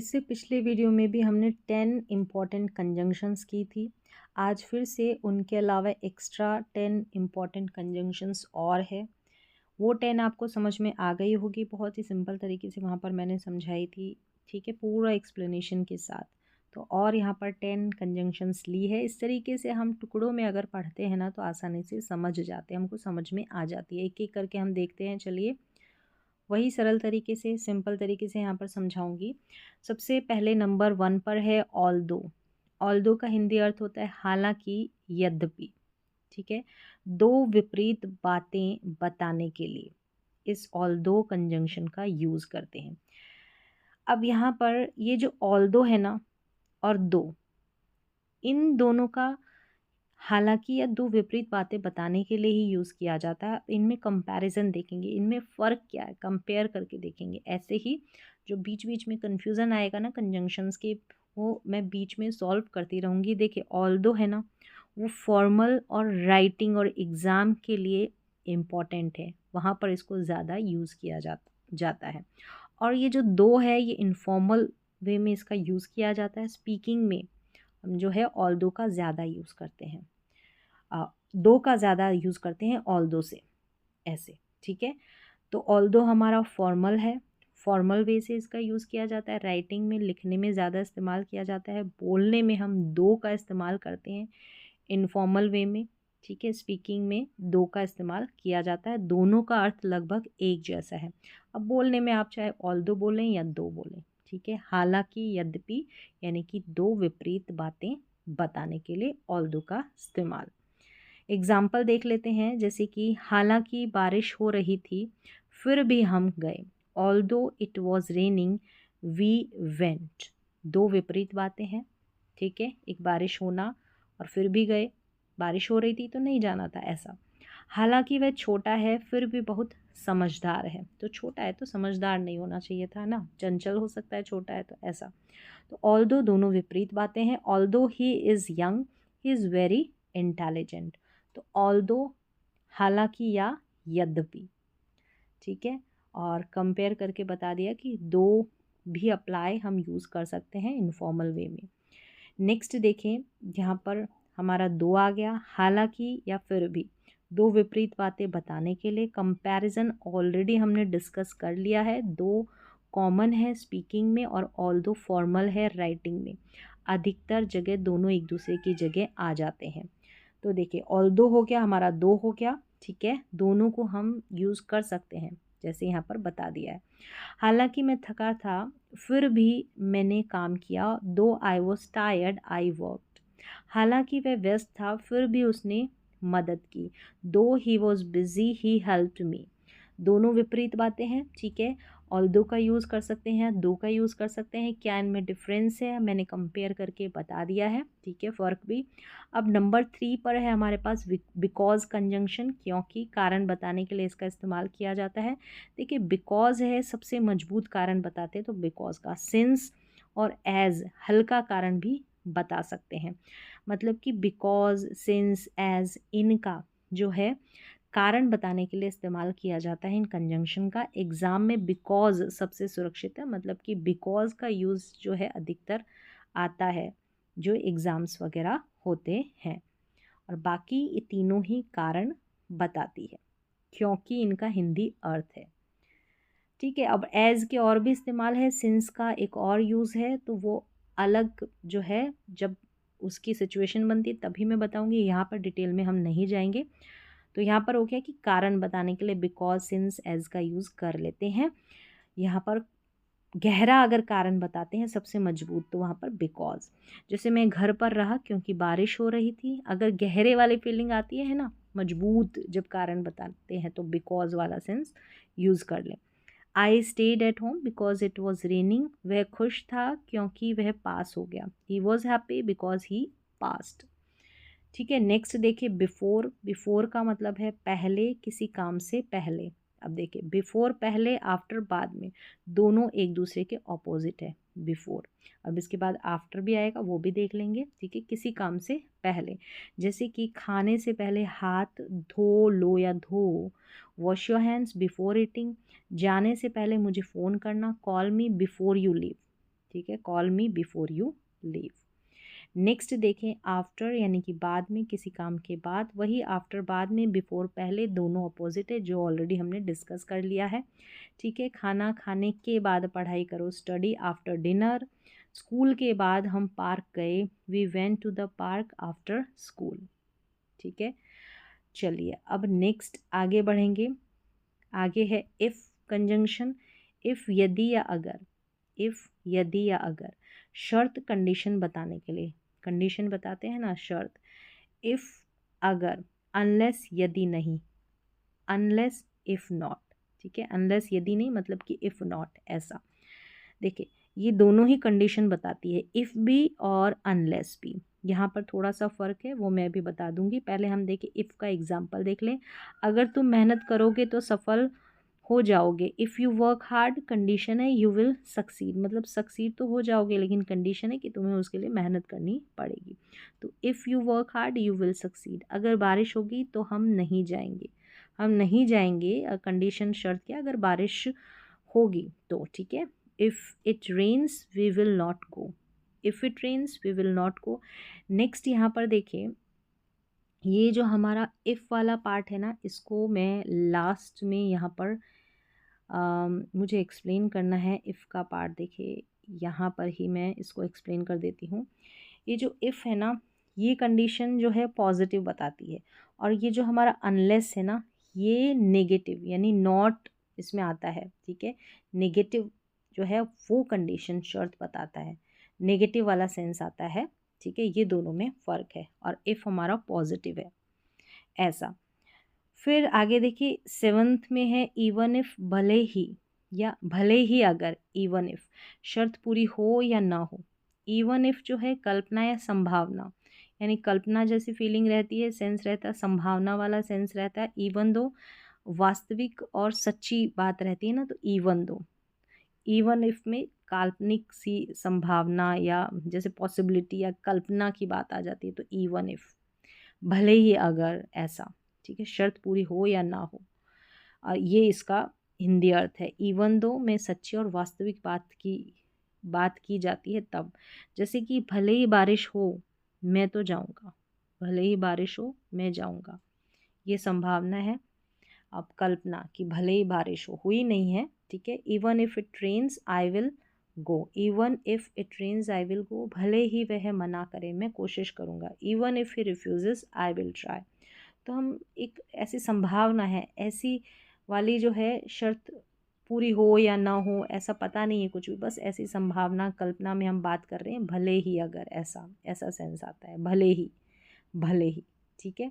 इससे पिछले वीडियो में भी हमने 10 इम्पॉर्टेंट कंजंक्शंस की थी। आज फिर से उनके अलावा एक्स्ट्रा 10 इम्पॉर्टेंट कंजंक्शंस और है। वो 10 आपको समझ में आ गई होगी, बहुत ही सिंपल तरीके से वहाँ पर मैंने समझाई थी, ठीक है, पूरा एक्सप्लेनेशन के साथ। तो और यहाँ पर 10 कंजंक्शंस ली है। इस तरीके से हम टुकड़ों में अगर पढ़ते हैं ना तो आसानी से समझ जाते हैं, हमको समझ में आ जाती है। एक एक करके हम देखते हैं। चलिए वही सरल तरीके से, सिंपल तरीके से यहाँ पर समझाऊंगी। सबसे पहले नंबर 1 पर है ऑल्दो। ऑल्दो का हिंदी अर्थ होता है हालांकि, यद्यपि, ठीक है। दो विपरीत बातें बताने के लिए इस ऑल्दो कंजंक्शन का यूज़ करते हैं। अब यहाँ पर ये जो ऑल्दो है ना और दो, इन दोनों का हालांकि या दो विपरीत बातें बताने के लिए ही यूज़ किया जाता है। इनमें कंपैरिजन देखेंगे, इनमें फ़र्क क्या है, कंपेयर करके देखेंगे। ऐसे ही जो बीच बीच में कन्फ्यूज़न आएगा ना कंजंक्शंस के, वो मैं बीच में सॉल्व करती रहूँगी। देखिए ऑल्दो है ना, वो फॉर्मल और राइटिंग और एग्ज़ाम के लिए इम्पॉर्टेंट है, वहाँ पर इसको ज़्यादा यूज़ किया जाता है। और ये जो दो है, ये इनफॉर्मल वे में इसका यूज़ किया जाता है। स्पीकिंग में हम जो है ऑल्दो का ज़्यादा यूज़ करते हैं, दो का ज़्यादा यूज़ करते हैं ऑल्दो से, ऐसे, ठीक है। तो ऑल्दो हमारा फॉर्मल है, फॉर्मल वे से इसका यूज़ किया जाता है। राइटिंग में, लिखने में ज़्यादा इस्तेमाल किया जाता है। बोलने में हम दो का इस्तेमाल करते हैं इनफॉर्मल वे में, ठीक है। स्पीकिंग में दो का इस्तेमाल किया जाता है। दोनों का अर्थ लगभग एक जैसा है। अब बोलने में आप चाहे ऑल्दो बोलें या दो बोलें, ठीक है। हालांकि, यद्यपि, यानी कि दो विपरीत बातें बताने के लिए ऑल्दो का इस्तेमाल। एग्जाम्पल देख लेते हैं, जैसे कि हालांकि बारिश हो रही थी फिर भी हम गए। Although it was raining we went. दो विपरीत बातें हैं, ठीक है। एक बारिश होना और फिर भी गए, बारिश हो रही थी तो नहीं जाना था, ऐसा। हालांकि वह छोटा है फिर भी बहुत समझदार है। तो छोटा है तो समझदार नहीं होना चाहिए था ना, चंचल हो सकता है छोटा है तो, ऐसा। तो ऑल्दो दोनों विपरीत बातें हैं। Although he is young he is very intelligent. तो ऑल्दो, हालांकि या यद्यपि, ठीक है। और कंपेयर करके बता दिया कि दो भी अप्लाई हम यूज़ कर सकते हैं इनफॉर्मल वे में। नेक्स्ट देखें, यहाँ पर हमारा दो आ गया, हालांकि या फिर भी, दो विपरीत बातें बताने के लिए। कंपैरिजन ऑलरेडी हमने डिस्कस कर लिया है। दो कॉमन है स्पीकिंग में और ऑल्दो फॉर्मल है राइटिंग में। अधिकतर जगह दोनों एक दूसरे की जगह आ जाते हैं। तो देखिए ऑल्दो हो गया, हमारा दो हो गया, ठीक है। दोनों को हम यूज़ कर सकते हैं जैसे यहाँ पर बता दिया है। हालांकि मैं थका था फिर भी मैंने काम किया। दो I was tired I worked. हालांकि वह व्यस्त था फिर भी उसने मदद की। दो he was busy he helped me. दोनों विपरीत बातें हैं, ठीक है। ऑल्दो का यूज़ कर सकते हैं, दो का यूज़ कर सकते हैं। क्या इनमें डिफरेंस है, मैंने कंपेयर करके बता दिया है, ठीक है, फ़र्क भी। अब नंबर 3 पर है हमारे पास बिकॉज कंजंक्शन, क्योंकि, कारण बताने के लिए इसका इस्तेमाल किया जाता है। देखिए बिकॉज है सबसे मजबूत कारण बताते हैं तो बिकॉज का। सिंस और एज हल्का कारण भी बता सकते हैं। मतलब कि बिकॉज, सिंस, एज, इनका जो है कारण बताने के लिए इस्तेमाल किया जाता है इन कंजंक्शन का। एग्ज़ाम में बिकॉज सबसे सुरक्षित है, मतलब कि बिकॉज का यूज़ जो है अधिकतर आता है जो एग्ज़ाम्स वगैरह होते हैं। और बाकी ये तीनों ही कारण बताती है क्योंकि इनका हिंदी अर्थ है, ठीक है। अब एज़ के और भी इस्तेमाल है, सिंस का एक और यूज़ है, तो वो अलग जो है जब उसकी सिचुएशन बनती है तभी मैं बताऊंगी, यहाँ पर डिटेल में हम नहीं जाएंगे। तो यहाँ पर हो गया कि कारण बताने के लिए बिकॉज, सिंस, एज का यूज़ कर लेते हैं। यहाँ पर गहरा अगर कारण बताते हैं सबसे मजबूत तो वहाँ पर बिकॉज। जैसे मैं घर पर रहा क्योंकि बारिश हो रही थी, अगर गहरे वाली फीलिंग आती है ना, मजबूत जब कारण बताते हैं तो बिकॉज वाला सेंस यूज़ कर लें। I stayed at home because it was raining. वह खुश था क्योंकि वह पास हो गया। He was happy because he passed, ठीक है। नेक्स्ट देखिए बिफोर। बिफोर का मतलब है पहले, किसी काम से पहले। अब देखिए बिफोर पहले, आफ्टर बाद में, दोनों एक दूसरे के ऑपोजिट है बिफोर। अब इसके बाद आफ्टर भी आएगा, वो भी देख लेंगे, ठीक है। किसी काम से पहले, जैसे कि खाने से पहले हाथ धो लो या धो। Wash your hands before eating. जाने से पहले मुझे फ़ोन करना, call me before you leave. ठीक है, call me before you leave. Next देखें, आफ्टर यानी कि बाद में, किसी काम के बाद, वही आफ्टर बाद में, बिफोर पहले, दोनों अपोजिट है जो ऑलरेडी हमने डिस्कस कर लिया है। ठीक है, खाना खाने के बाद पढ़ाई करो, स्टडी आफ्टर डिनर। स्कूल के बाद हम पार्क गए, we went to the park after school. ठीक है, चलिए अब नेक्स्ट आगे बढ़ेंगे। आगे है इफ़ कंजंक्शन, इफ़ यदि या अगर, इफ़ यदि या अगर, शर्त कंडीशन बताने के लिए, कंडीशन बताते हैं ना, शर्त। इफ़ अगर, अनलेस यदि नहीं, अनलेस इफ़ नॉट। ठीक है, अनलेस यदि नहीं मतलब कि इफ़ नॉट, ऐसा। देखिए ये दोनों ही कंडीशन बताती है, इफ़ भी और अनलेस भी। यहाँ पर थोड़ा सा फ़र्क है, वो मैं भी बता दूंगी। पहले हम देखें इफ़ का एग्जाम्पल देख लें। अगर तुम मेहनत करोगे तो सफल हो जाओगे। If you work hard, condition है यू विल सक्सीड, मतलब सक्सीड तो हो जाओगे लेकिन कंडीशन है कि तुम्हें उसके लिए मेहनत करनी पड़ेगी। तो if you work hard you will succeed. अगर बारिश होगी तो हम नहीं जाएंगे, हम नहीं जाएंगे, कंडीशन शर्त क्या, अगर बारिश होगी तो। ठीक है, if it rains we will not go, if it rains we will not go. Next यहाँ पर देखिए, ये जो हमारा इफ़ वाला पार्ट है ना, इसको मैं लास्ट में यहाँ पर मुझे एक्सप्लेन करना है। इफ़ का पार्ट देखिए यहाँ पर ही मैं इसको एक्सप्लेन कर देती हूँ। ये जो इफ़ है ना, ये कंडीशन जो है पॉजिटिव बताती है, और ये जो हमारा अनलेस है ना, ये नेगेटिव यानी नॉट इसमें आता है। ठीक है, नेगेटिव जो है वो कंडीशन शर्त बताता है, नेगेटिव वाला सेंस आता है। ठीक है, ये दोनों में फ़र्क है, और इफ़ हमारा पॉजिटिव है, ऐसा। फिर आगे देखिए सेवन्थ में है इवन इफ़, भले ही या भले ही अगर, इवन इफ़ शर्त पूरी हो या ना हो। इवन इफ़ जो है कल्पना या संभावना, यानी कल्पना जैसी फीलिंग रहती है, सेंस रहता है, संभावना वाला सेंस रहता है। इवन दो वास्तविक और सच्ची बात रहती है ना, तो इवन दो, इवन इफ़ में काल्पनिक सी संभावना या जैसे पॉसिबिलिटी या कल्पना की बात आ जाती है, तो इवन इफ़, भले ही अगर, ऐसा। ठीक है, शर्त पूरी हो या ना हो, और ये इसका हिंदी अर्थ है। इवन दो में सच्ची और वास्तविक बात की जाती है तब, जैसे कि भले ही बारिश हो मैं तो जाऊंगा, भले ही बारिश हो मैं जाऊंगा, ये संभावना है। अब कल्पना कि भले ही बारिश हो, हुई नहीं है। ठीक है, even if it rains I will go, even if it rains I will go, भले ही वह मना करे मैं कोशिश करूँगा। Even if he refuses I will try. तो हम एक ऐसी संभावना है, ऐसी वाली जो है शर्त पूरी हो या ना हो, ऐसा पता नहीं है कुछ भी, बस ऐसी संभावना कल्पना में हम बात कर रहे हैं। भले ही अगर, ऐसा ऐसा सेंस आता है, भले ही, भले ही। ठीक है,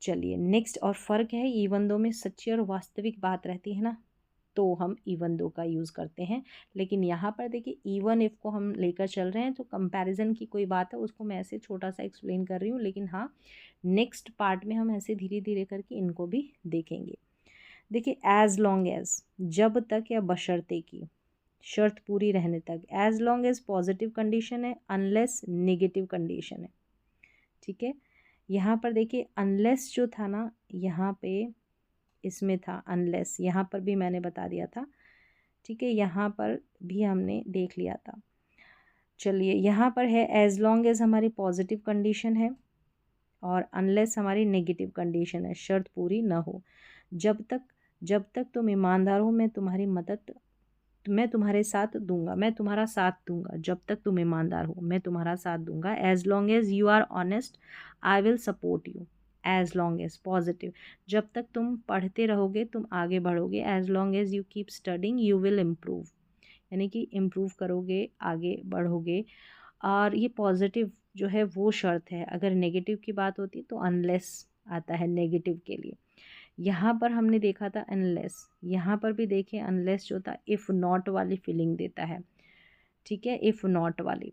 चलिए नेक्स्ट, और फ़र्क है इवन दो में सच्ची और वास्तविक बात रहती है ना, तो हम इवन दो का यूज़ करते हैं। लेकिन यहाँ पर देखिए इवन इफ़ को हम लेकर चल रहे हैं, तो कंपैरिजन की कोई बात है उसको मैं ऐसे छोटा सा एक्सप्लेन कर रही हूँ, लेकिन हाँ नेक्स्ट पार्ट में हम ऐसे धीरे धीरे करके इनको भी देखेंगे। देखिए एज लॉन्ग एज, जब तक या बशर्ते की, शर्त पूरी रहने तक। As long as positive condition है, अनलेस नेगेटिव कंडीशन है। ठीक है, यहाँ पर देखिए अनलेस जो था ना, यहाँ पे इसमें था अनलेस, यहाँ पर भी मैंने बता दिया था। ठीक है, यहाँ पर भी हमने देख लिया था। चलिए यहाँ पर है एज लॉन्ग एज हमारी पॉजिटिव कंडीशन है, और अनलेस हमारी नेगेटिव कंडीशन है, शर्त पूरी ना हो। जब तक तुम ईमानदार हो मैं तुम्हारी मदद, मैं तुम्हारे साथ दूंगा, मैं तुम्हारा साथ दूंगा। जब तक तुम ईमानदार हो मैं तुम्हारा साथ दूंगा। As long as you are honest I will support you. As long as positive, जब तक तुम पढ़ते रहोगे तुम आगे बढ़ोगे। As long as you keep studying you will improve, यानी कि इम्प्रूव करोगे, आगे बढ़ोगे। और ये पॉजिटिव जो है वो शर्त है। अगर नेगेटिव की बात होती तो अनलेस आता है नेगेटिव के लिए। यहाँ पर हमने देखा था अनलेस, यहाँ पर भी देखें अनलेस जो था इफ़ नॉट वाली फीलिंग देता है। ठीक है, इफ़ नॉट वाली,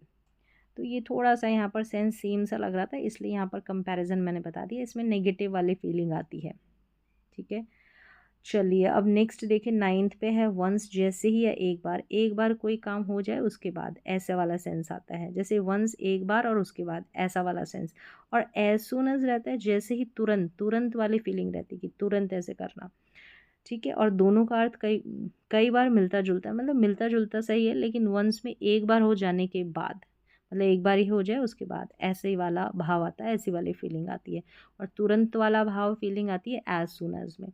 तो ये थोड़ा सा यहाँ पर सेंस सेम सा लग रहा था, इसलिए यहाँ पर कंपैरिजन मैंने बता दिया, इसमें नेगेटिव वाली फीलिंग आती है। ठीक है, चलिए अब नेक्स्ट देखें नाइन्थ पे है वंस, जैसे ही या एक बार कोई काम हो जाए उसके बाद, ऐसे वाला सेंस आता है। जैसे वंस एक बार और उसके बाद, ऐसा वाला सेंस। और एज सून एज रहता है जैसे ही, तुरंत, तुरंत वाली फीलिंग रहती है कि तुरंत ऐसे करना। ठीक है। और दोनों का अर्थ कई कई बार मिलता जुलता है, मतलब मिलता जुलता सही है, लेकिन वंस में एक बार हो जाने के बाद, मतलब एक बार ही हो जाए उसके बाद ऐसे ही वाला भाव आता है, ऐसी वाली फीलिंग आती है। और तुरंत वाला भाव फीलिंग आती है एज सुन एज में।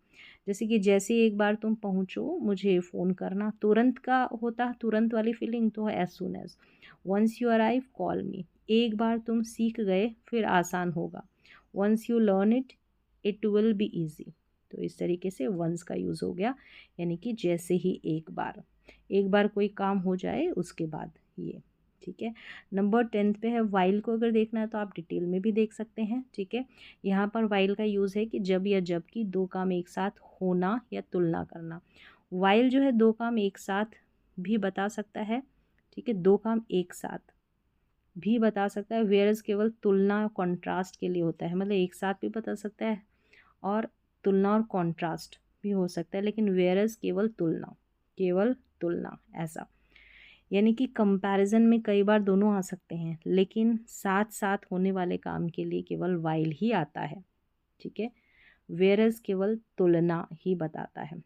जैसे कि जैसे ही एक बार तुम पहुँचो मुझे फ़ोन करना, तुरंत का होता तुरंत वाली फीलिंग तो है as soon as. Once you arrive call me, एक बार तुम सीख गए फिर आसान होगा। Once you learn it it will be easy. तो इस तरीके से वंस का यूज़ हो गया, यानी कि जैसे ही एक बार कोई काम हो जाए उसके बाद ये। ठीक है। नंबर 10 पे है वाइल को अगर देखना है तो आप डिटेल में भी देख सकते हैं। ठीक है। यहाँ पर वाइल का यूज़ है कि जब या जब की दो काम एक साथ होना या तुलना करना। वाइल जो है दो काम एक साथ भी बता सकता है। ठीक है, दो काम एक साथ भी बता सकता है, वेयरस केवल तुलना कॉन्ट्रास्ट के लिए होता है, मतलब एक साथ भी बता सकता है और तुलना और कॉन्ट्रास्ट भी हो सकता है, लेकिन वेयरस केवल तुलना ऐसा। यानी कि कंपैरिजन में कई बार दोनों आ सकते हैं, लेकिन साथ साथ होने वाले काम के लिए केवल वाइल ही आता है। ठीक है, वेयरस केवल तुलना ही बताता है।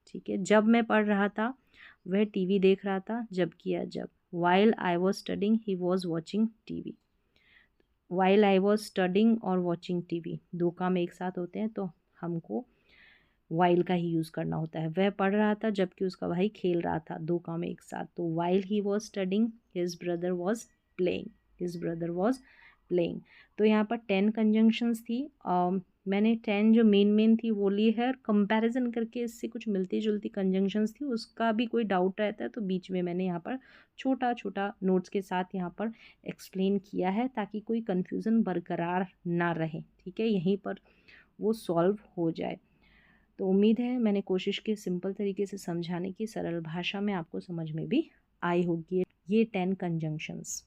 ठीक है, जब मैं पढ़ रहा था वह टीवी देख रहा था, जब किया जब। While I was studying he was watching TV. While I was studying और वॉचिंग टीवी दो काम एक साथ होते हैं तो हमको वाइल का ही यूज़ करना होता है। वह पढ़ रहा था जबकि उसका भाई खेल रहा था, दो काम एक साथ। तो while he was studying his brother was playing, his brother was playing. तो यहाँ पर 10 कंजंक्शंस थी। मैंने 10 जो मेन थी वो ली है, और कंपैरिजन करके इससे कुछ मिलती जुलती कंजंक्शंस थी, उसका भी कोई डाउट रहता है तो बीच में मैंने यहाँ पर छोटा छोटा नोट्स के साथ यहाँ पर एक्सप्लेन किया है, ताकि कोई कन्फ्यूज़न बरकरार ना रहे। ठीक है, यहीं पर वो सॉल्व हो जाए। तो उम्मीद है मैंने कोशिश की सिंपल तरीके से समझाने की, सरल भाषा में आपको समझ में भी आई होगी ये 10 कंजंक्शंस।